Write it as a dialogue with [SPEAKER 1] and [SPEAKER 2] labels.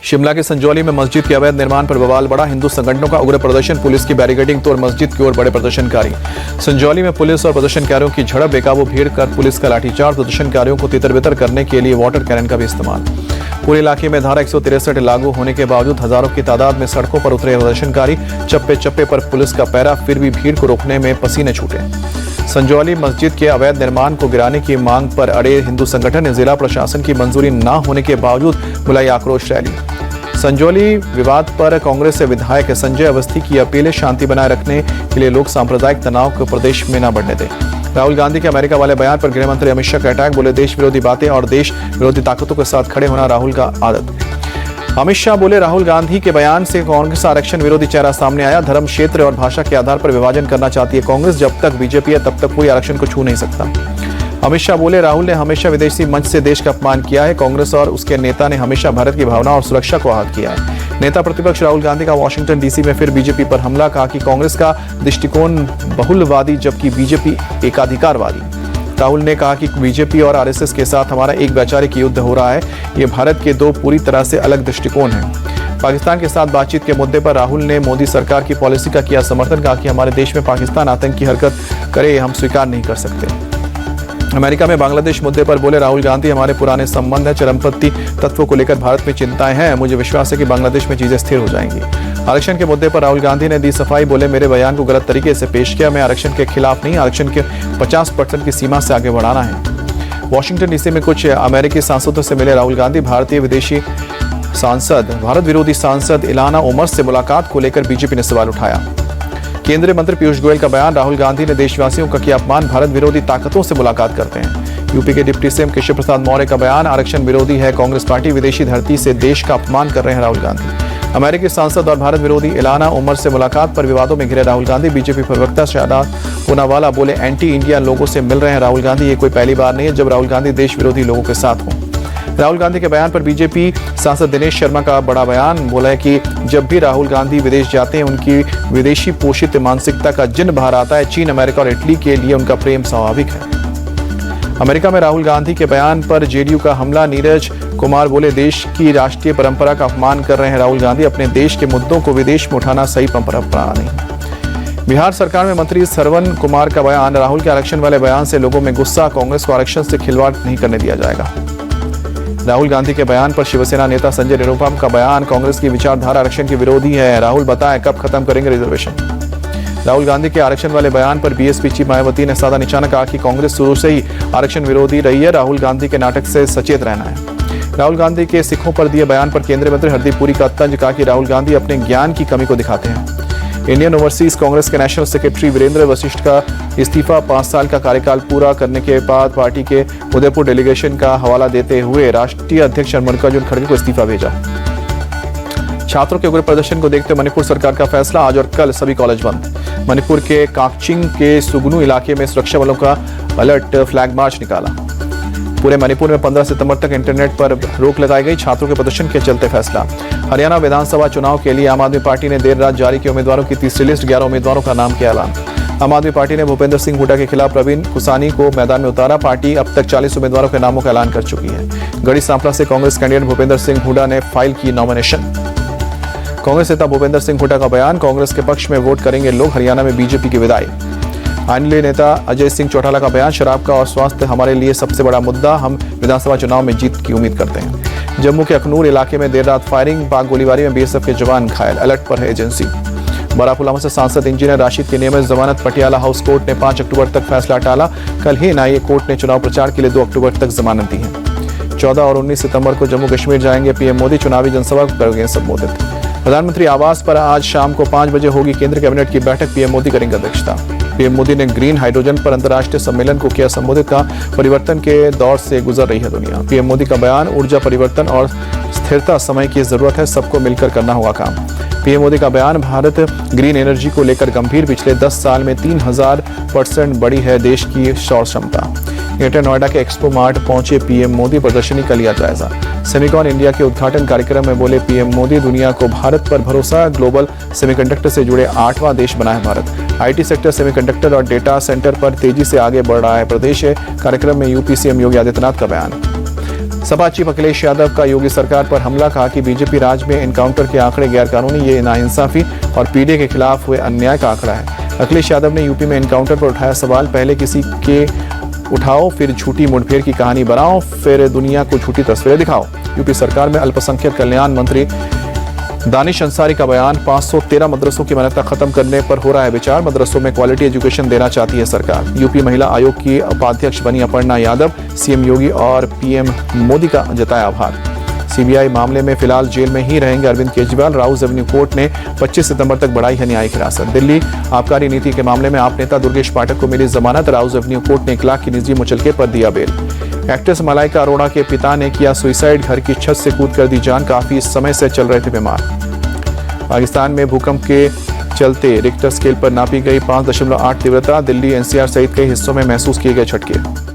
[SPEAKER 1] शिमला के संजौली में मस्जिद के अवैध निर्माण पर बवाल बढ़ा। हिंदू संगठनों का उग्र प्रदर्शन, पुलिस की बैरिकेडिंग तोड़ मस्जिद की ओर बढ़े प्रदर्शनकारी। संजौली में पुलिस और प्रदर्शनकारियों की झड़प, बेकाबू भीड़ कर पुलिस का लाठीचार्ज, प्रदर्शनकारियों को तितर-बितर करने के लिए वाटर कैनन का भी इस्तेमाल। पूरे इलाके में धारा 163 लागू होने के बावजूद हजारों की तादाद में सड़कों पर उतरे प्रदर्शनकारी। चप्पे चप्पे पर पुलिस का पहरा, फिर भी भीड़ को रोकने में पसीने छूटे। संजौली मस्जिद के अवैध निर्माण को गिराने की मांग पर अड़े हिंदू संगठन ने जिला प्रशासन की मंजूरी न होने के बावजूद बुलाई आक्रोश रैली। संजौली विवाद पर कांग्रेस से विधायक संजय अवस्थी की अपील, शांति बनाए रखने के लिए लोग सांप्रदायिक तनाव को प्रदेश में न बढ़ने दें। राहुल गांधी के अमेरिका वाले बयान पर गृह मंत्री अमित शाह का अटैक, बोले देश विरोधी बातें और देश विरोधी ताकतों के साथ खड़े होना राहुल का आदत। अमित शाह बोले राहुल गांधी के बयान से कांग्रेस आरक्षण विरोधी चेहरा सामने आया। धर्म, क्षेत्र और भाषा के आधार पर विभाजन करना चाहती है कांग्रेस। जब तक बीजेपी है तब तक कोई आरक्षण को छू नहीं सकता। अमित शाह बोले राहुल ने हमेशा विदेशी मंच से देश का अपमान किया है। कांग्रेस और उसके नेता ने हमेशा भारत की भावना और सुरक्षा को आहत किया है। नेता प्रतिपक्ष राहुल गांधी का वाशिंगटन डीसी में फिर बीजेपी पर हमला, कहा कि कांग्रेस का दृष्टिकोण बहुलवादी जबकि बीजेपी एकाधिकारवादी। राहुल ने कहा कि बीजेपी और आरएसएस के साथ हमारा एक वैचारिक युद्ध हो रहा है। ये भारत के दो पूरी तरह से अलग दृष्टिकोण हैं। पाकिस्तान के साथ बातचीत के मुद्दे पर राहुल ने मोदी सरकार की पॉलिसी का किया समर्थन, कहा कि हमारे देश में पाकिस्तान आतंकी हरकत करे हम स्वीकार नहीं कर सकते। अमेरिका में बांग्लादेश मुद्दे पर बोले राहुल गांधी, हमारे पुराने संबंध है, चरमपंथी तत्वों को लेकर भारत में चिंताएं हैं, मुझे विश्वास है कि बांग्लादेश में चीजें स्थिर हो जाएंगी। आरक्षण के मुद्दे पर राहुल गांधी ने दी सफाई, बोले मेरे बयान को गलत तरीके से पेश किया, मैं आरक्षण के खिलाफ नहीं, आरक्षण के 50% की सीमा से आगे बढ़ाना है। वॉशिंगटन डीसी में कुछ अमेरिकी सांसदों से मिले राहुल गांधी। भारत विरोधी सांसद इल्हान उमर से मुलाकात को लेकर बीजेपी ने सवाल उठाया। केंद्रीय मंत्री पीयूष गोयल का बयान, राहुल गांधी ने देशवासियों का किया अपमान, भारत विरोधी ताकतों से मुलाकात करते हैं। यूपी के डिप्टी सीएम केशव प्रसाद मौर्य का बयान, आरक्षण विरोधी है कांग्रेस पार्टी, विदेशी धरती से देश का अपमान कर रहे हैं राहुल गांधी। अमेरिकी सांसद और भारत विरोधी इल्हान उमर से मुलाकात पर विवादों में घिरे राहुल गांधी। बीजेपी प्रवक्ता शादा पूनावाला बोले एंटी इंडिया लोगों से मिल रहे हैं राहुल गांधी, ये कोई पहली बार नहीं है जब राहुल गांधी देश विरोधी लोगों के साथ हों। राहुल गांधी के बयान पर बीजेपी सांसद दिनेश शर्मा का बड़ा बयान, बोला है कि जब भी राहुल गांधी विदेश जाते हैं उनकी विदेशी पोषित मानसिकता का जिन बाहर आता है। चीन, अमेरिका और इटली के लिए उनका प्रेम स्वाभाविक है। अमेरिका में राहुल गांधी के बयान पर जेडीयू का हमला, नीरज कुमार बोले देश की राष्ट्रीय परंपरा का अपमान कर रहे हैं राहुल गांधी, अपने देश के मुद्दों को विदेश में उठाना सही परंपरा नहीं। बिहार सरकार में मंत्री श्रवण कुमार का बयान, राहुल के आरक्षण वाले बयान से लोगों में गुस्सा, कांग्रेस को आरक्षण से खिलवाड़ नहीं करने दिया जाएगा। राहुल गांधी के बयान पर शिवसेना नेता संजय निरुपम का बयान, कांग्रेस की विचारधारा आरक्षण के विरोधी है, राहुल बताएं कब खत्म करेंगे रिजर्वेशन। राहुल गांधी के आरक्षण वाले बयान पर बीएसपी चीफ मायावती ने साधा निशाना, कहा कि कांग्रेस शुरू से ही आरक्षण विरोधी रही है, राहुल गांधी के नाटक से सचेत रहना है। राहुल गांधी के सिखों पर दिए बयान पर केंद्रीय मंत्री हरदीप पुरी का तंज, कहा कि राहुल गांधी अपने ज्ञान की कमी को दिखाते हैं। इंडियन ओवरसीज कांग्रेस के नेशनल सेक्रेटरी वीरेंद्र वशिष्ठ का इस्तीफा, 5 साल का कार्यकाल पूरा करने के बाद पार्टी के उदयपुर डेलीगेशन का हवाला देते हुए राष्ट्रीय अध्यक्ष मल्लिकार्जुन खड़गे को इस्तीफा भेजा। छात्रों के उग्र प्रदर्शन को देखते मणिपुर सरकार का फैसला, आज और कल सभी कॉलेज बंद। मणिपुर के काकचिंग के सुगनू इलाके में सुरक्षा बलों का अलर्ट फ्लैग मार्च निकाला। पूरे मणिपुर में 15 सितंबर तक इंटरनेट पर रोक लगाई गई, छात्रों के प्रदर्शन के चलते फैसला। हरियाणा विधानसभा चुनाव के लिए आम आदमी पार्टी ने देर रात जारी की उम्मीदवारों की तीसरी लिस्ट, 11 उम्मीदवारों का नाम किया ऐलान। आम आदमी पार्टी ने भूपेंद्र सिंह हुड्डा के खिलाफ प्रवीण कुसानी को मैदान में उतारा। पार्टी अब तक 40 उम्मीदवारों के नामों का ऐलान कर चुकी है। गढ़ी सांपला से कांग्रेस कैंडिडेट भूपेंद्र सिंह हुड्डा ने फाइल की नॉमिनेशन। कांग्रेस नेता भूपेंद्र सिंह हुड्डा का बयान, कांग्रेस के पक्ष में वोट करेंगे लोग, हरियाणा में बीजेपी की विदाई। आइनली नेता अजय सिंह चौटाला का बयान, शराब का और स्वास्थ्य हमारे लिए सबसे बड़ा मुद्दा, हम विधानसभा चुनाव में जीत की उम्मीद करते हैं। जम्मू के अखनूर इलाके में देर रात फायरिंग, पाक गोलीबारी में बीएसएफ के जवान घायल, अलर्ट पर है एजेंसी। बारापुलामा से सांसद इंजीनियर राशिद की नियमित जमानत, पटियाला हाउस कोर्ट ने 5 अक्टूबर तक फैसला टाला। कल ही एनआईए कोर्ट ने चुनाव प्रचार के लिए 2 अक्टूबर तक जमानत दी है। 14 और 19 सितंबर को जम्मू कश्मीर जाएंगे पीएम मोदी, चुनावी जनसभा को करेंगे संबोधित। प्रधानमंत्री आवास पर आज शाम को 5 बजे होगी केंद्र कैबिनेट की बैठक, पीएम मोदी करेंगे अध्यक्षता। पीएम मोदी ने ग्रीन हाइड्रोजन पर अंतर्राष्ट्रीय सम्मेलन को किया संबोधित, का परिवर्तन के दौर से गुजर रही है दुनिया। पीएम मोदी का बयान, ऊर्जा परिवर्तन और स्थिरता समय की जरूरत है, सबको मिलकर करना होगा काम। पीएम मोदी का बयान, भारत ग्रीन एनर्जी को लेकर गंभीर, पिछले 10 साल में 3000% बढ़ी है देश की सौर क्षमता। ग्रेटर नोएडा के एक्सपो मार्ट पहुंचे पीएम मोदी, प्रदर्शनी का लिया जायजा। सेमिकॉन इंडिया के उद्घाटन कार्यक्रम में बोले पीएम मोदी, दुनिया को भारत पर भरोसा, ग्लोबल सेमीकंडक्टर से जुड़े 8वां देश बना है भारत। आईटी सेक्टर, सेमीकंडक्टर और डेटा सेंटर पर तेजी से आगे बढ़ रहा है प्रदेश। कार्यक्रम में यूपी सीएम योगी आदित्यनाथ का बयान। सपा चीफ अखिलेश यादव का योगी सरकार पर हमला, कहा कि बीजेपी राज में एनकाउंटर के आंकड़े गैरकानूनी, ये नाइंसाफी और पीडीए के खिलाफ हुए अन्याय का आंकड़ा है। अखिलेश यादव ने यूपी में एनकाउंटर पर उठाया सवाल, पहले किसी के उठाओ, फिर झूठी मुठभेड़ की कहानी बनाओ, फिर दुनिया को झूठी तस्वीरें दिखाओ। यूपी सरकार में अल्पसंख्यक कल्याण मंत्री दानिश अंसारी का बयान, 513 मदरसों की मान्यता खत्म करने पर हो रहा है विचार, मदरसों में क्वालिटी एजुकेशन देना चाहती है सरकार। यूपी महिला आयोग की उपाध्यक्ष बनी अपर्णा यादव, सीएम योगी और पीएम मोदी का जताया आभार। सीबीआई मामले में फिलहाल जेल में ही रहेंगे अरविंद केजरीवाल, राउज एवेन्यू कोर्ट ने 25 सितंबर तक बढ़ाई है न्यायिक हिरासत। दिल्ली आबकारी नीति के मामले में आप नेता दुर्गेश पाठक को मिली जमानत, राउज एवेन्यू कोर्ट ने 1 लाख की निजी मुचलके पर दिया बेल। एक्ट्रेस मलाइका अरोड़ा के पिता ने किया सुसाइड, घर की छत से कूद कर दी जान, काफी समय से चल रहे थे बीमार। पाकिस्तान में भूकंप के चलते रिक्टर स्केल पर नापी गई 5.8 तीव्रता, दिल्ली एनसीआर सहित कई हिस्सों में महसूस किए गए झटके।